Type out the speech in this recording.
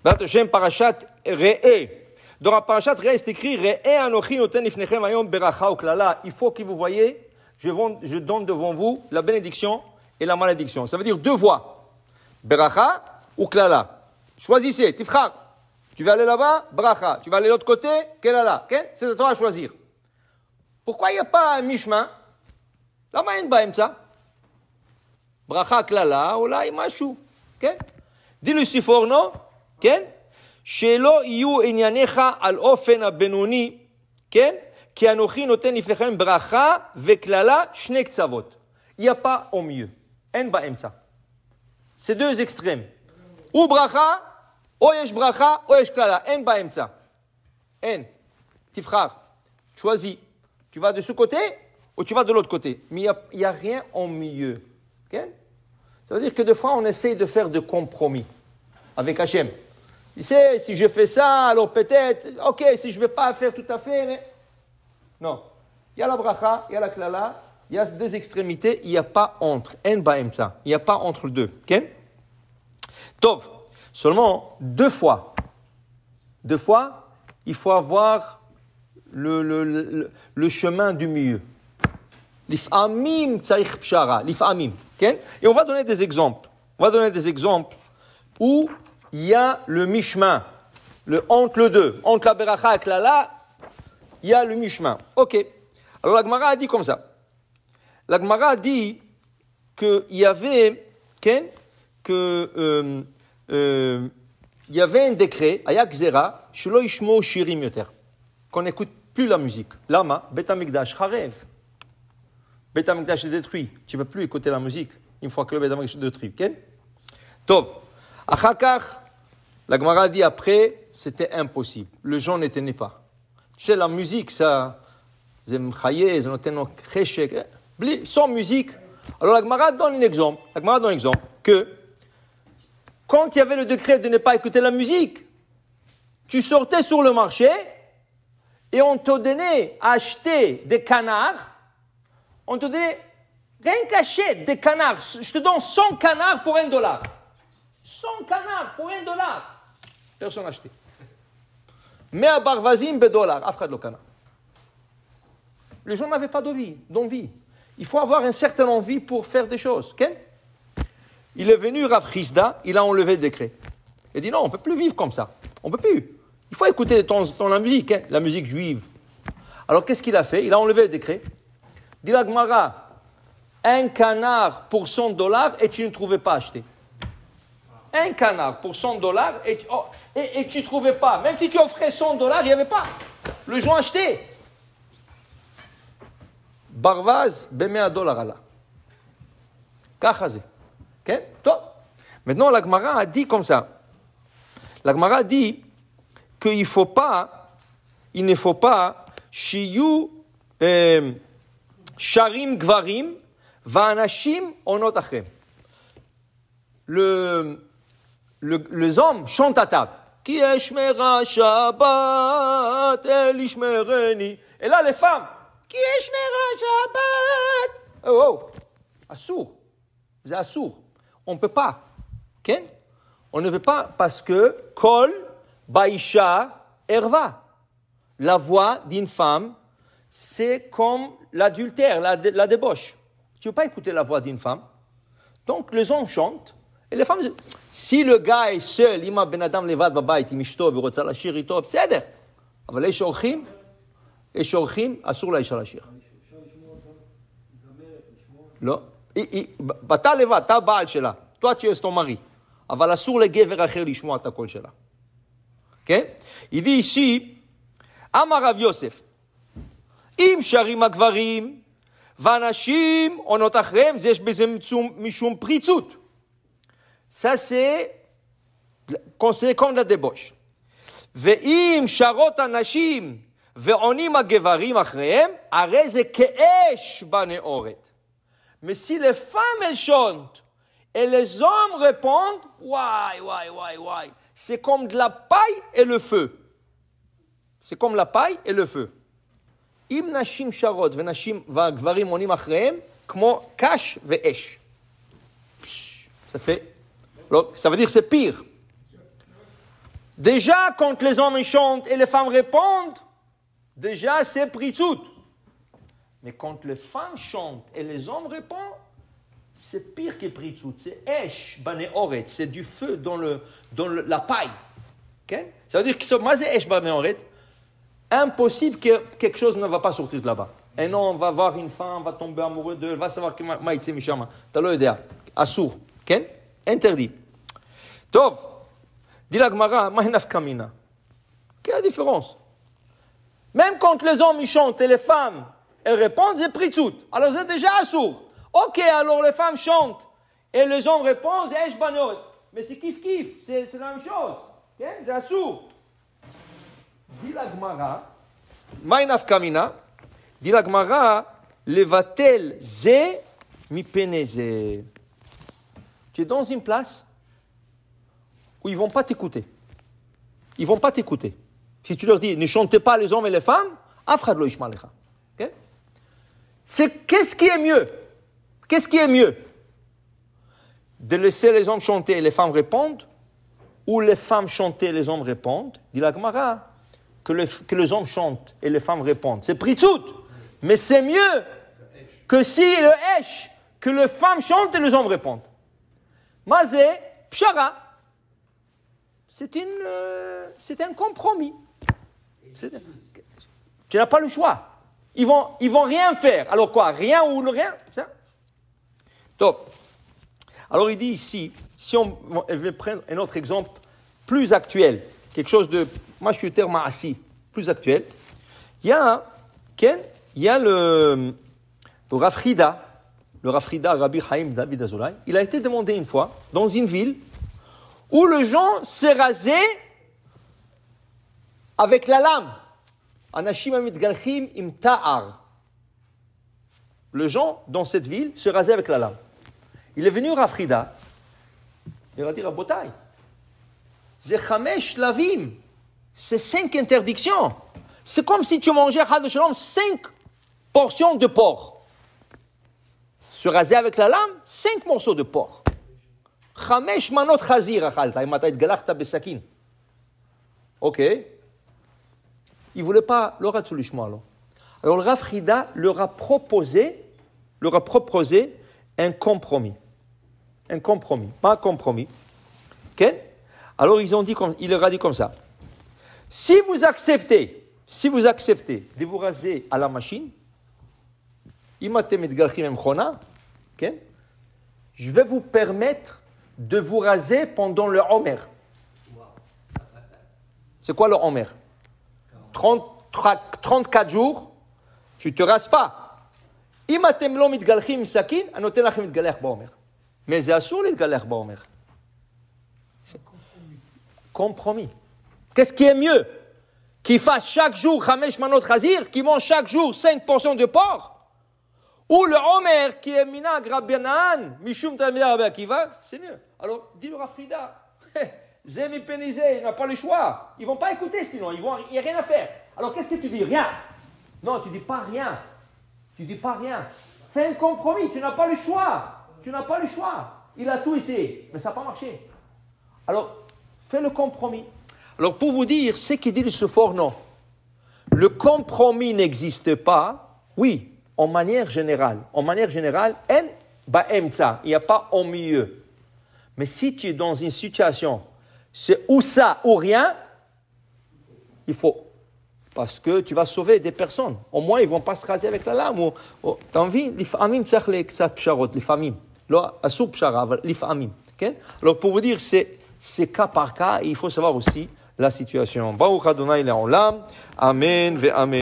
B'ezrat Hashem, parashat Re'eh. Dans la parashat Re'eh, c'est écrit Re'eh anochi noten lifnechem hayom beracha uklala. Il faut que vous voyez, je donne devant vous la bénédiction et la malédiction. Ça veut dire deux voies. Beracha ou klala. Choisissez, tifchar. Tu vas aller là-bas, bracha. Tu vas aller de l'autre côté, kelala. Okay? C'est à toi à choisir. Pourquoi il n'y a pas un mi-chemin? Lama אין באמצע? ברכה כללה, אולי משהו, כן? דילוי סיפורנו, כן? שלא יהיו ענייניך על אופן הבינוני, כן? כי אנוכי נותן לפניכם ברכה וכללה שני קצוות. Il n'y a pas au milieu. אין באמצע. C'est deux extrêmes. ou ברכה, או יש ברכה, או יש כללה. אין באמצע. אין. תבחר. choisis. Tu vas de ce côté ou tu vas de l'autre côté. Mais il n'y a rien au milieu. Okay? Ça veut dire que des fois, on essaye de faire de compromis avec Hachem. Tu sais, si je fais ça, alors peut-être, ok, si je ne vais pas faire tout à fait, mais... Non. Il y a la bracha, il y a la klala, il y a deux extrémités, il n'y a pas entre. En baemsa. Il n'y a pas entre deux. Okay? Tov. Seulement, deux fois, il faut avoir le chemin du milieu. L'ifamim tzarich pshara, l'ifamim. Et on va donner des exemples. Où il y a le mi-chemin, entre les deux, entre la beracha et la klala, il y a le mi-chemin. Ok. Alors la Gemara a dit comme ça. La Gemara a dit qu'il y avait, il y avait un décret, ayak zera, shelo yishmo shirim yoter, qu'on n'écoute plus la musique. Lama, Bet Hamikdash charev. Bet Hamikdash est détruit. Tu ne peux plus écouter la musique une fois que le Bet Hamikdash est détruit. Okay? Tov. Achakach, la Gemara dit après, c'était impossible. Le gens n'éteignaient pas. Tu sais, la musique, ça, sans musique. Alors la Gemara donne un exemple. Que quand il y avait le décret de ne pas écouter la musique, tu sortais sur le marché et on te donnait à acheter des canards. On te donnait, rien qu'achète des canards. Je te donne 100 canards pour $1. 100 canards pour $1. Personne n'a acheté. Mais à Barvazim, $1, afrad le canard. Les gens n'avaient pas d'envie. Il faut avoir une certaine envie pour faire des choses. Okay? Il est venu, Rav Chisda, il a enlevé le décret. Il dit non, on ne peut plus vivre comme ça. On ne peut plus. Il faut écouter la musique, hein, la musique juive. Alors qu'est-ce qu'il a fait? Il a enlevé le décret. Dit la Gemara, un canard pour $100 et tu ne trouvais pas acheté. Un canard pour $100 et tu ne trouvais pas. Même si tu offrais $100, il n'y avait pas. Le gens achetaient. Barvaz, $100 Allah. Kachazé. Okay? Maintenant, la Gemara a dit comme ça. La Gemara a dit qu'il ne faut pas, shiyu sharim gvarim va'anashim onot achem. Les hommes chantent à table. Ki eshmera shabbat el ishmereni. Et là, les femmes. Ki eshmera shabbat. Oh, assour. C'est assour. On ne peut pas. Okay? On ne peut pas parce que kol baisha erva. La voix d'une femme, c'est comme l'adultère, la débauche. Tu ne peux pas écouter la voix d'une femme. Donc, les hommes chantent. Et les femmes, si le gars est seul, ima ben adam levad babayit, im ishto, ורוצה לשיר איתו, בסדר. אבל יש אורחים, אסור לאישה לשיר. לא. אתה לבד, אתה הבעל שלה. toi tu es ton mari. אבל אסור לגבר אחר לשמוע את הקול שלה. כן? Il dit ici, אמר רב יוסף, אם שרים הגברים, ואנשים עונות אחריהם, יש בזה משום פריצות. Ça, c'est comme la débauche. ואם שרות הנשים ועונים הגברים אחריהם, הרי זה כאש בנאורת. Mais si les femmes, elles chantent, et les hommes répondent, why, c'est comme de la paille et le feu. C'est comme la paille et le feu. אם נשים שרות והגברים עונים אחריהם, כמו קש ואש. Ça veut dire c'est pire. Déjà, quand les hommes chantent et les femmes répondent, déjà c'est pritzout. Mais quand les femmes chantent et les hommes répondent, c'est pire que pritzout. C'est esh baneoret, c'est du feu dans la paille. Okay? Ça veut dire que c'est esh baneoret. Impossible que quelque chose ne va pas sortir de là-bas. Et non, on va voir une femme, on va tomber amoureux d'elle, va savoir que maïtse mishama. T'as l'idée. Assour. Okay? Interdit. Tov. Dit la Gemara, mahinaf kamina. Quelle est la différence? Même quand les hommes ils chantent et les femmes elles répondent, c'est pritzout. Alors c'est déjà assour. Ok, alors les femmes chantent et les hommes répondent, c'est esh banot. Mais c'est kiff, c'est la même chose. Okay? C'est assour. Dit la Gemara, mahinaf kamina. Dit la Gemara, levatel ze mi peneze. Tu es dans une place où ils ne vont pas t'écouter. Ils ne vont pas t'écouter. Si tu leur dis, ne chantez pas les hommes et les femmes, afradlo ishmalecha. Okay? Qu'est-ce qui est mieux? Qu'est-ce qui est mieux? De laisser les hommes chanter et les femmes répondent, ou les femmes chanter et les hommes répondent? Dit la Gemara, que les hommes chantent et les femmes répondent. C'est pritzout, mais c'est mieux que si le esh, que les femmes chantent et les hommes répondent. Mazé, pshara. C'est un compromis. Tu n'as pas le choix. Ils vont rien faire. Alors quoi? Rien ou le rien? Ça? Top. Alors il dit ici, si on veut prendre un autre exemple plus actuel, quelque chose de, moi je suis terme assis, plus actuel, il y a le Rafrida, Rabbi Chaim David Azoulay, il a été demandé une fois dans une ville où le gens s'est rasé avec la lame. Anashim mitgalchim im ta'ar. Le gens dans cette ville se rasaient avec la lame. Il est venu Rafrida, il a dit Rabotai, c'est chamesh lavim, c'est 5 interdictions. C'est comme si tu mangeais chad shalom 5 portions de porc. Se raser avec la lame, 5 morceaux de porc. Chamesh manot chazir achalta, imata itgalachta besakin. Ok. Il ne voulait pas le ratsulishma. Alors le Rav Frida leur a proposé un compromis. Un compromis, pas un compromis. Okay? Alors il leur a dit comme ça. Si vous acceptez de vous raser à la machine, je vais vous permettre de vous raser pendant le Homer. C'est quoi le Homer? 34 jours, tu ne te rases pas. Mais c'est assour les galères Homer. Compromis. Qu'est-ce qui est mieux? Qu'ils fassent chaque jour Chamesh Manot Chazir, qu'ils mangent chaque jour 5 portions de porc? Ou le Homer qui est Minag Rabbanan, Mishum Talmidei Rabbi Akiva, c'est mieux. Alors, dis le Rav Frida, Zemi Penizé, il n'a pas le choix. Ils ne vont pas écouter sinon, il n'y a rien à faire. Alors, qu'est-ce que tu dis? Rien. Non, tu ne dis pas rien. Tu dis pas rien. Fais un compromis, tu n'as pas le choix. Tu n'as pas le choix. Il a tout essayé, mais ça n'a pas marché. Alors, fais le compromis. Alors, pour vous dire, ce qu'il dit le Sefor, non. Le compromis n'existe pas, oui, en manière générale. En manière générale, il n'y a pas au milieu. Mais si tu es dans une situation, c'est ou ça ou rien, il faut. Parce que tu vas sauver des personnes. Au moins, ils ne vont pas se raser avec la lame. Tu as envie, les familles, les familles. Alors, pour vous dire, c'est cas par cas, et il faut savoir aussi la situation. Baruch Adonai Le'olam. Amen ve Amen.